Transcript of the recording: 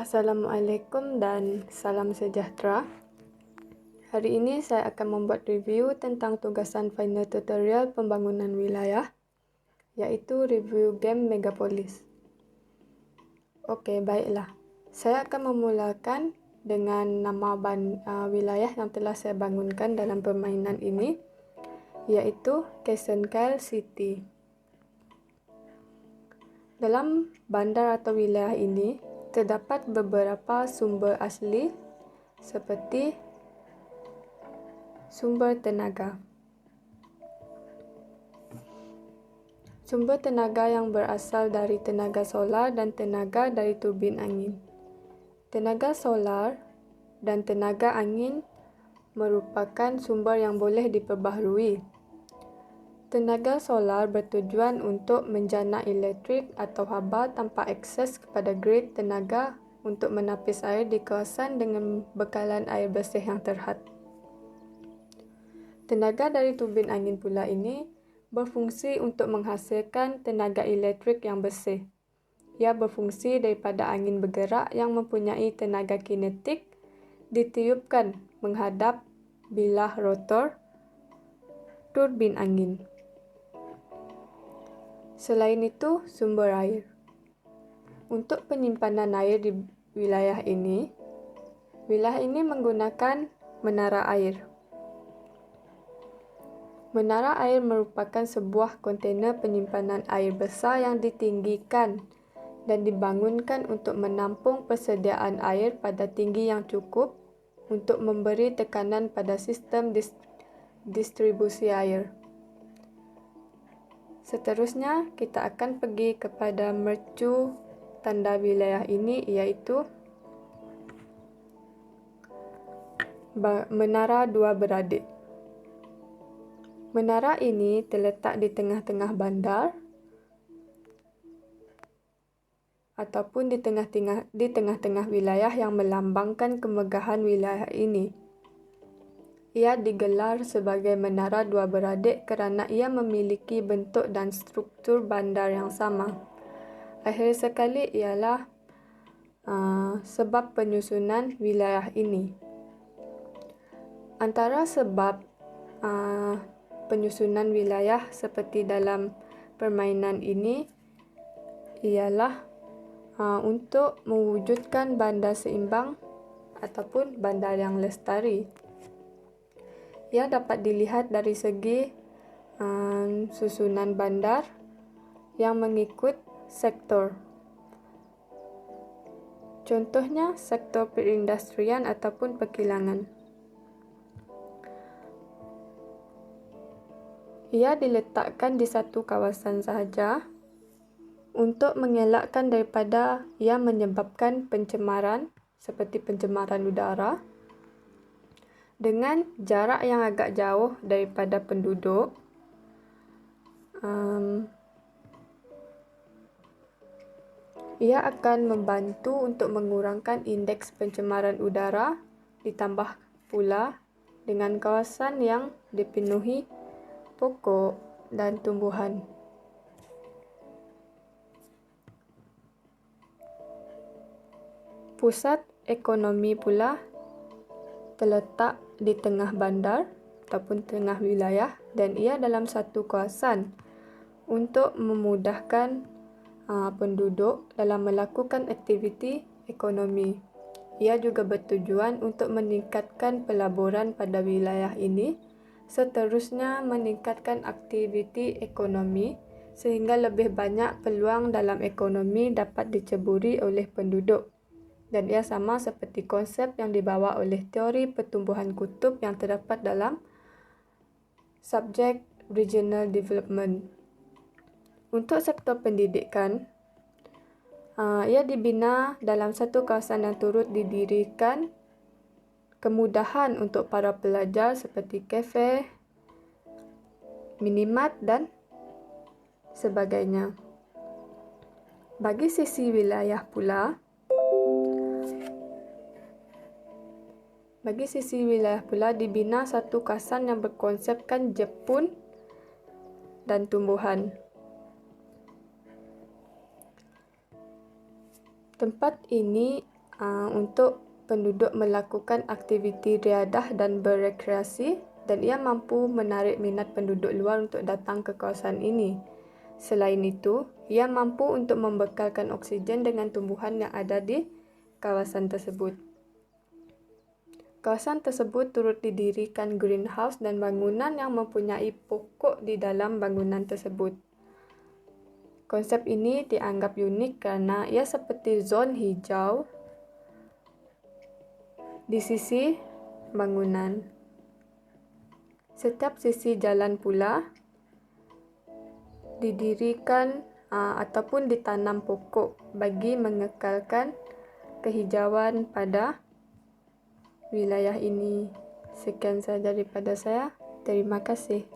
Assalamualaikum dan salam sejahtera. Hari ini saya akan membuat review tentang tugasan final tutorial pembangunan wilayah, iaitu review game Megapolis. Okey, baiklah. Saya akan memulakan dengan nama wilayah yang telah saya bangunkan dalam permainan ini, iaitu Kesenkal City. Dalam bandar atau wilayah ini, terdapat beberapa sumber asli seperti sumber tenaga. Sumber tenaga yang berasal dari tenaga solar dan tenaga dari turbin angin. Tenaga solar dan tenaga angin merupakan sumber yang boleh diperbaharui. Tenaga solar bertujuan untuk menjana elektrik atau haba tanpa akses kepada grid tenaga untuk menapis air di kawasan dengan bekalan air bersih yang terhad. Tenaga dari turbin angin pula ini berfungsi untuk menghasilkan tenaga elektrik yang bersih. Ia berfungsi daripada angin bergerak yang mempunyai tenaga kinetik ditiupkan menghadap bilah rotor turbin angin. Selain itu, sumber air. Untuk penyimpanan air di wilayah ini menggunakan menara air. Menara air merupakan sebuah kontainer penyimpanan air besar yang ditinggikan dan dibangunkan untuk menampung persediaan air pada tinggi yang cukup untuk memberi tekanan pada sistem distribusi air. Seterusnya, kita akan pergi kepada mercu tanda wilayah ini, iaitu Menara Dua Beradik. Menara ini terletak di tengah-tengah bandar ataupun di tengah-tengah wilayah yang melambangkan kemegahan wilayah ini. Ia digelar sebagai Menara Dua Beradik kerana ia memiliki bentuk dan struktur bandar yang sama. Akhir sekali ialah sebab penyusunan wilayah ini. Antara sebab penyusunan wilayah seperti dalam permainan ini ialah untuk mewujudkan bandar seimbang ataupun bandar yang lestari. Ia dapat dilihat dari segi susunan bandar yang mengikut sektor. Contohnya, sektor perindustrian ataupun perkilangan. Ia diletakkan di satu kawasan sahaja untuk mengelakkan daripada ia menyebabkan pencemaran seperti pencemaran udara dengan jarak yang agak jauh daripada penduduk. Ia akan membantu untuk mengurangkan indeks pencemaran udara, ditambah pula dengan kawasan yang dipenuhi pokok dan tumbuhan. Pusat ekonomi pula terletak di tengah bandar ataupun tengah wilayah dan ia dalam satu kawasan untuk memudahkan penduduk dalam melakukan aktiviti ekonomi. Ia juga bertujuan untuk meningkatkan pelaburan pada wilayah ini, seterusnya meningkatkan aktiviti ekonomi sehingga lebih banyak peluang dalam ekonomi dapat diceburi oleh penduduk. Dan ia sama seperti konsep yang dibawa oleh teori pertumbuhan kutub yang terdapat dalam subjek regional development. Untuk sektor pendidikan, ia dibina dalam satu kawasan yang turut didirikan kemudahan untuk para pelajar seperti kafe, minimat dan sebagainya. Bagi sisi wilayah pula, dibina satu kawasan yang berkonsepkan jepun dan tumbuhan. Tempat ini untuk penduduk melakukan aktiviti riadah dan berekreasi, dan ia mampu menarik minat penduduk luar untuk datang ke kawasan ini. Selain itu, ia mampu untuk membekalkan oksigen dengan tumbuhan yang ada di kawasan tersebut. Kawasan tersebut turut didirikan greenhouse dan bangunan yang mempunyai pokok di dalam bangunan tersebut. Konsep ini dianggap unik karena ia seperti zon hijau di sisi bangunan. Setiap sisi jalan pula didirikan ataupun ditanam pokok bagi mengekalkan kehijauan pada wilayah ini. Sekian sahaja daripada saya. Terima kasih.